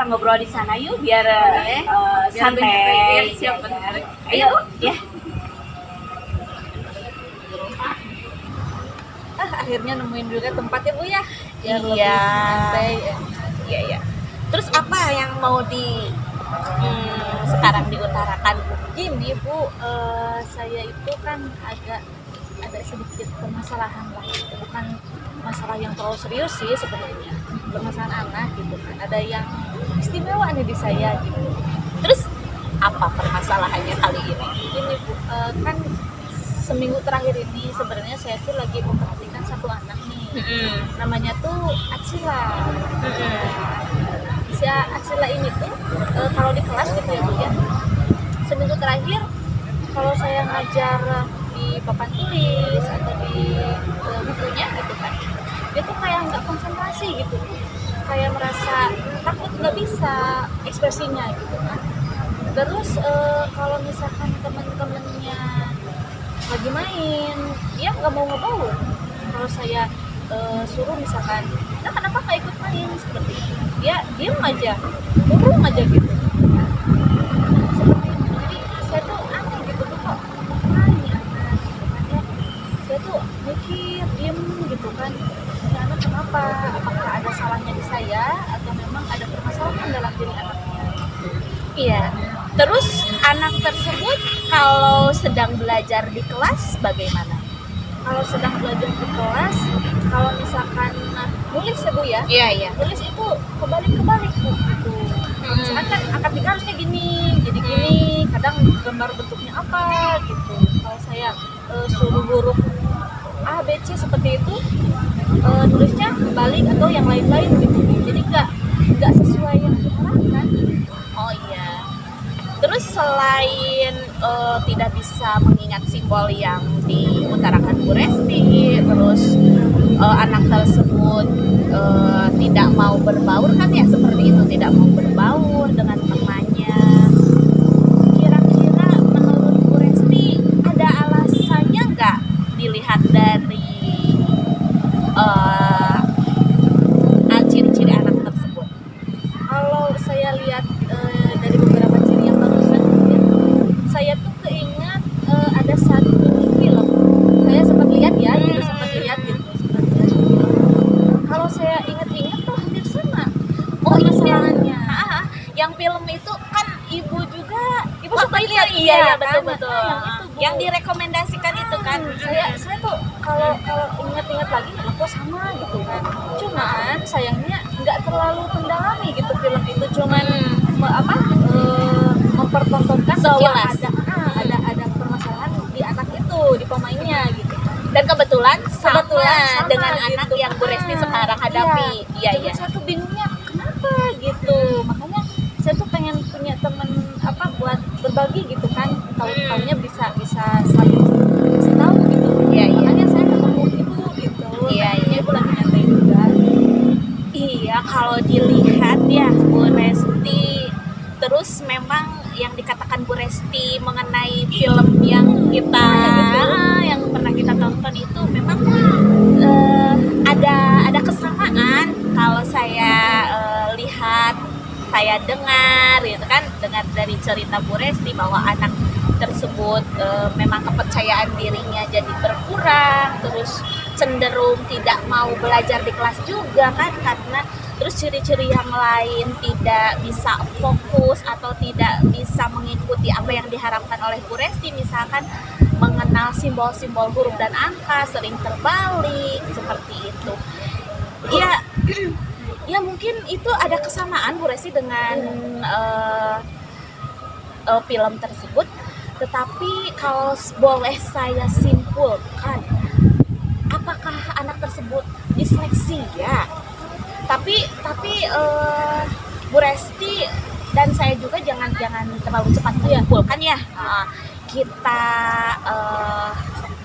kita ngobrol di sana yuk biar santai. Biar siap benar. Ayo ya. Akhirnya nemuin juga tempat ya Bu ya. Biar lebih Iya. santai. Iya. Terus apa yang mau sekarang diutarakan? Gini Bu, saya itu kan ada sedikit permasalahan lah, bukan masalah yang terlalu serius sih sebenarnya, permasalahan anak gitu kan, ada yang istimewa nih di saya gitu. Terus apa permasalahannya kali ini? Ini Bu, kan seminggu terakhir ini sebenarnya saya tuh lagi memperhatikan satu anak nih, namanya tuh Atsila. Si Atsila ini tuh kalau di kelas gitu ya Bu ya, seminggu terakhir kalau saya ngajar di papan tulis atau di bukunya gitu kan, dia tuh kayak nggak konsentrasi gitu, kayak merasa takut nggak bisa ekspresinya gitu kan. Terus kalau misalkan teman-temannya lagi main, dia nggak mau ngebaur. Kalau saya suruh misalkan, nah kenapa nggak ikut main seperti itu, dia diem aja, murung aja gitu. Seperti itu. Jadi saya tuh aneh gitu tuh, kok ini anak gitu kan ya. Saya tuh mikir diem gitu kan, ini anak kenapa? Apakah ada salahnya di saya atau memang ada permasalahan dalam diri anaknya? Iya. Terus anak tersebut kalau sedang belajar di kelas bagaimana? Kalau sedang belajar di kelas, kalau misalkan nulis ya Bu ya, Iya. nulis itu kebalik Bu gitu. Misalkan kan akad nikah harusnya gini, jadi gini, kadang gambar bentuknya apa gitu. Kalau saya suruh huruf A, B, C seperti itu, nulisnya kebalik atau yang lain-lain gitu. Jadi nggak sesuai yang diharapkan. Oh iya. Terus selain tidak bisa mengingat simbol yang diutarakan Bu Resti, terus anak tersebut tidak mau berbaur kan ya, seperti itu, tidak mau berbaur dengan temannya. Kira-kira menurut Bu Resti ada alasannya nggak dilihat dari ciri-ciri anak tersebut? Kalau saya lihat dari beberapa ciri yang barusan ya, saya tuh keingat ada satu film, saya sempat lihat ya gitu, sempat lihat gitu. Kalau saya ingat-ingat tuh hampir sama permasalahannya. Yang film itu kan ibu juga, Ibu suka lihat, iya kan? betul. Nah, yang itu, Bu. Yang direkomendasikan itu kan. Saya tuh kalau ingat-ingat lagi kok sama gitu kan. Cuman sayangnya nggak terlalu mendalami gitu film itu, cuman mempertontonkan bahwa Sekilas. ada permasalahan di anak itu, di pemainnya gitu. Dan kebetulan sama sama dengan gitu. anak yang Bu Resti sekarang hadapi. Iya. Jadi saya tuh bingungnya kenapa gitu. Makanya saya tuh pengen punya teman buat berbagi gitu kan. Tahu-taunya bisa saling kasih tahu gitu. Iya. Makanya saya ketemu ibu gitu. Iya. Ibu lagi nyantai juga. Iya, kalau dilihat ya Bu Resti, terus memang yang dikatakan Bu Resti mengenai film yang pernah kita tonton itu memang ada kesamaan. Kalau saya lihat, saya dengar gitu kan, dengar dari cerita Bu Resti bahwa anak tersebut memang kepercayaan dirinya jadi berkurang, terus cenderung tidak mau belajar di kelas juga kan, karena terus ciri-ciri yang lain tidak bisa fokus atau tidak bisa mengikuti apa yang diharapkan oleh Bu Resti, misalkan mengenal simbol-simbol huruf dan angka, sering terbalik seperti itu. Ya mungkin itu ada kesamaan Bu Resti dengan film tersebut. Tetapi kalau boleh saya simpulkan, apakah anak tersebut disleksia? Tapi Bu Resti dan saya juga jangan terlalu cepat menyimpulkan ya.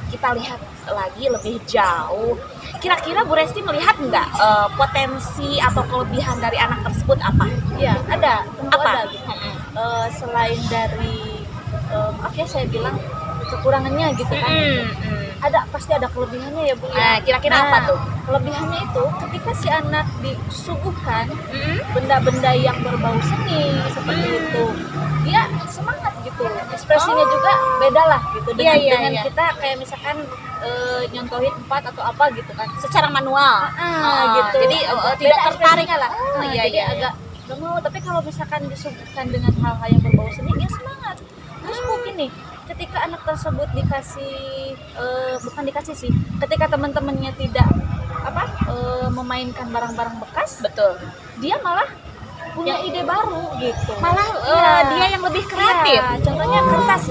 Kita lihat lagi lebih jauh. Kira-kira Bu Resti melihat nggak potensi atau kelebihan dari anak tersebut apa? Ya ada, tentu Apa? ada gitu. Selain dari saya bilang kekurangannya gitu kan. pasti ada kelebihannya ya Bu ya. Nah, kira-kira apa tuh? Kelebihannya itu ketika si anak disuguhkan benda-benda yang berbau seni seperti itu, dia semangat gitu, ekspresinya juga beda lah gitu dengan kita kayak misalkan nyontohin 4 atau apa gitu kan Secara manual. gitu. Jadi tidak tertarik lah. Jadi agak nggak mau. Tapi kalau misalkan disuguhkan dengan hal-hal yang berbau seni, dia semangat. Terus mungkin nih, ketika anak tersebut dikasih bukan dikasih sih, ketika teman-temannya tidak memainkan barang-barang bekas, Betul. dia malah punya ide baru gitu. Malah dia yang lebih kreatif. Iya, contohnya kertas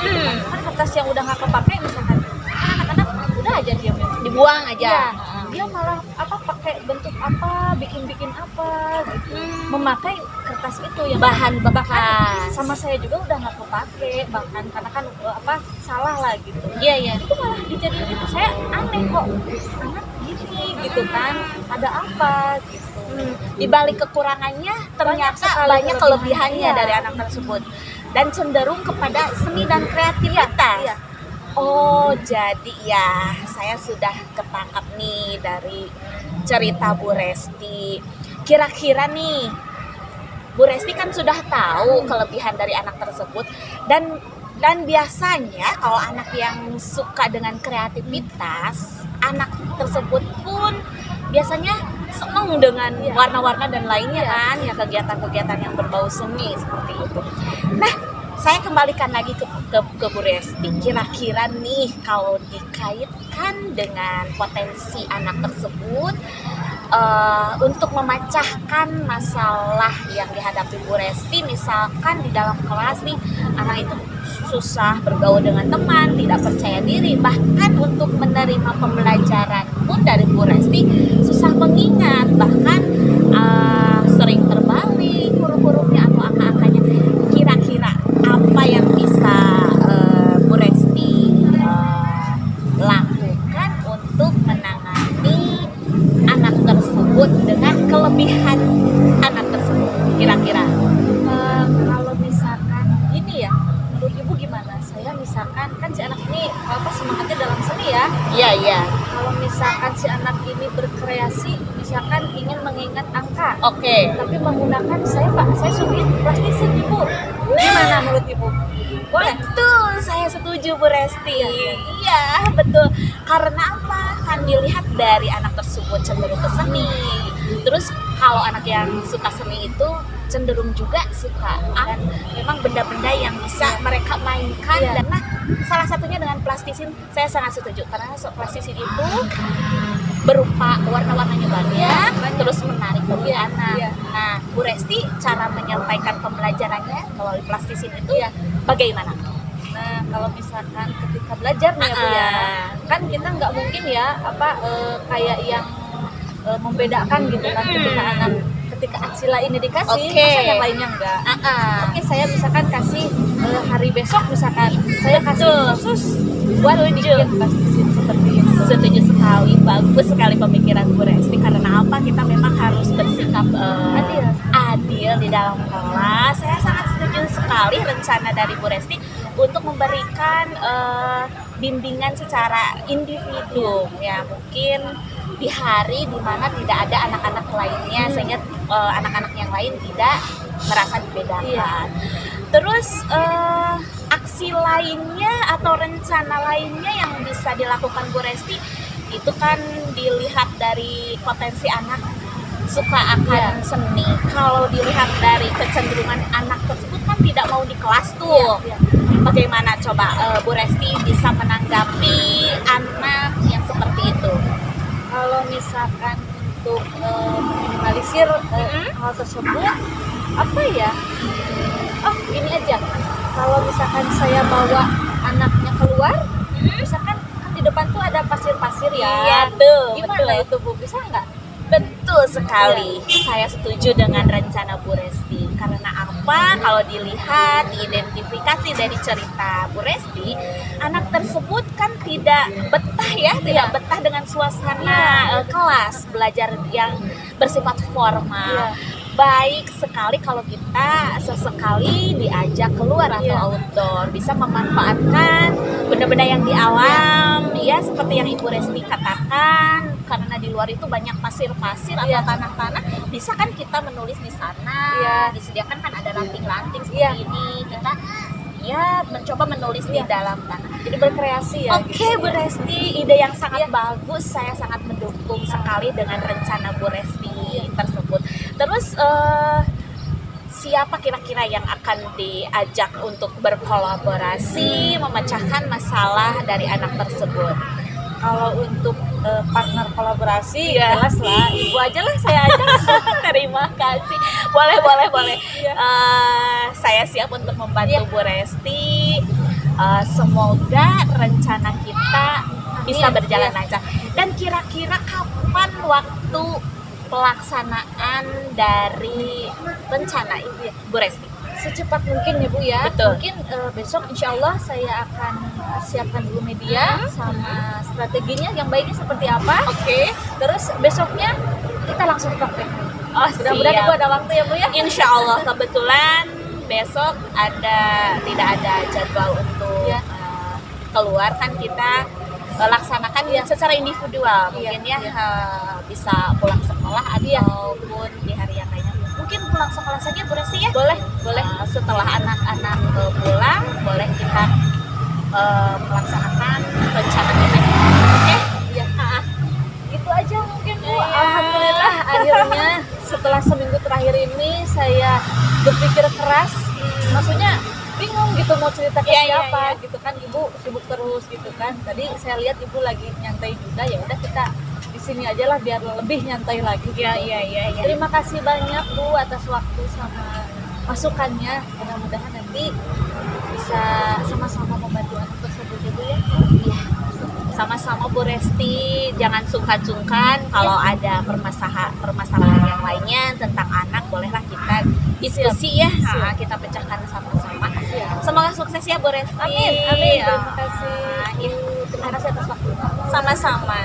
gitu kan kertas yang udah nggak kepake misalkan, anak-anak udah aja dia Dibuang aja. Iya, dia malah pakai bentuk apa, bikin apa gitu. Memakai kertas itu yang Bahan bekas. sama saya juga udah nggak kepake bahkan karena kan salah lah gitu. Iya. Itu malah dijadiin gitu. Saya aneh kok anak gini gitu kan, ada apa gitu. Di balik kekurangannya ternyata sekali banyak kelebihannya Iya. dari anak tersebut dan cenderung kepada seni dan kreativitas. Iya. Oh, jadi ya saya sudah ketangkap nih dari cerita Bu Resti. Kira-kira nih Bu Resti kan sudah tahu kelebihan dari anak tersebut dan biasanya kalau anak yang suka dengan kreativitas, anak tersebut pun biasanya senang dengan warna-warna dan lainnya kan, ya kegiatan-kegiatan yang berbau seni seperti itu. Nah, saya kembalikan lagi ke Bu Resti. Kira-kira nih kalau dikaitkan dengan potensi anak tersebut untuk memecahkan masalah yang dihadapi Bu Resti, misalkan di dalam kelas nih anak itu susah bergaul dengan teman, tidak percaya diri, bahkan untuk menerima pembelajaran pun dari Bu Resti susah mengingat, bahkan sering terbalik huruf-hurufnya atau angka-angkanya. Kira-kira apa yang bisa Bu Resti lakukan untuk menangani anak tersebut dengan kelebihan anak tersebut? Kira-kira Kalau misalkan ini ya, menurut Ibu gimana? Saya misalkan kan si anak ini semangatnya dalam seni ya. Iya. Kalau misalkan si anak ini berkreasi, misalkan ingin mengingat angka, Oke. tapi menggunakan saya suruhin plastisin Ibu. Gimana menurut Ibu? Boleh? Betul, saya setuju Bu Resti. Iya, betul. Karena apa? Kan dilihat dari anak tersebut cenderung ke seni. Terus kalau anak yang suka seni itu cenderung juga suka dan memang benda-benda yang bisa mereka mainkan. Dan nah, salah satunya dengan plastisin, saya sangat setuju karena plastisin itu berupa warna-warnanya banyak, terus menarik bagi anak. Nah, Bu Resti cara menyampaikan pembelajarannya melalui plastisin itu bagaimana? Nah, kalau misalkan ketika belajar nih ya Bu ya, kan kita nggak mungkin ya kayak yang membedakan gitu kan ketika aksila ini dikasih, masa yang lainnya enggak. Oke, saya misalkan kasih hari besok misalkan, saya kasih khusus buat bikin plastisin seperti itu. Setuju sekali, bagus sekali pemikiran Bu Resti. Karena apa? Kita memang harus bersikap adil di dalam kelas. Saya sangat setuju sekali rencana dari Bu Resti untuk memberikan bimbingan secara individu. Ya, mungkin di hari dimana tidak ada anak-anak lainnya, sehingga anak-anak yang lain tidak merasa dibedakan. Terus aksi lainnya atau rencana lainnya yang bisa dilakukan Bu Resti itu kan dilihat dari potensi anak suka akan seni. Kalau dilihat dari kecenderungan anak tersebut kan tidak mau di kelas tuh. Bagaimana coba Bu Resti bisa menanggapi anak yang seperti itu? Kalau misalkan untuk minimalisir hal tersebut, apa ya? Oh, ini aja. Kalau misalkan saya bawa anaknya keluar, misalkan kan di depan tuh ada pasir-pasir ya. Iya tuh. Gimana betul. itu Bu? Bisa nggak? Betul sekali. Saya setuju dengan rencana Bu Resti. Karena apa? Kalau dilihat, diidentifikasi dari cerita Bu Resti, anak tersebut kan tidak betah ya, tidak betah dengan suasana kelas belajar yang bersifat formal. baik sekali kalau kita sesekali diajak keluar atau Iya. outdoor, bisa memanfaatkan benda-benda yang di alam, ya seperti yang Ibu Resti katakan, karena di luar itu banyak pasir-pasir atau Iya. tanah-tanah, bisa kan kita menulis di sana, Iya. disediakan kan ada ranting-ranting seperti Iya. ini, kita ya mencoba menulis di Iya. dalam tanah. Jadi berkreasi ya. Oke gitu Bu ya. Resti, ide yang sangat Iya. bagus. Saya sangat mendukung sekali dengan rencana Bu Resti tersebut. Terus siapa kira-kira yang akan diajak untuk berkolaborasi memecahkan masalah dari anak tersebut? Kalau untuk partner kolaborasi Iya. jelas lah, ibu aja lah, saya aja. Terima kasih. Boleh, boleh, boleh. Iya. Saya siap untuk membantu Iya. Bu Resti. Semoga rencana kita bisa Amin. berjalan Iya. lancar. Dan kira-kira kapan waktu pelaksanaan dari rencana ini, Bu Resti? Secepat mungkin ya Bu ya. Betul. Mungkin besok insya Allah saya akan siapkan dulu media sama strateginya yang baiknya seperti apa. Oke. Terus besoknya kita langsung praktek. Oh, Mudah-mudahan siap. Ibu ada waktu ya Bu ya. Insya Allah kebetulan besok tidak ada jadwal untuk Iya. keluar, kan kita laksanakan secara individual, mungkin ya Iya. bisa pulang sekolah ataupun di hari yang lainnya. Mungkin pulang sekolah saja Bu Resti ya. Boleh, boleh. Setelah anak-anak pulang, boleh kita melaksanakan rencana kita. Oke? Iya. Itu aja mungkin Bu. Iya. Alhamdulillah akhirnya setelah seminggu terakhir ini saya berpikir keras. Maksudnya bingung gitu mau cerita ke Iya, iya, siapa iya. gitu kan, ibu sibuk terus gitu kan. Tadi saya lihat ibu lagi nyantai juga, ya udah kita di sini aja lah biar lebih nyantai lagi. Iya, gitu. iya, iya, iya. Terima kasih banyak Bu atas waktu sama masukannya. Mudah-mudahan nanti bisa sama-sama membantu anak tersebut ya Bu ya. Iya. Sama-sama Bu Resti, jangan sungkan-sungkan kalau ada permasalahan yang lainnya tentang anak, bolehlah kita diskusi ya. Siap. Kita pecahkan sama-sama. Siap. Semoga sukses ya Bu Resti. Amin, amin. Terima Ah, kasih. iya. Terima kasih atas waktu. Sama-sama.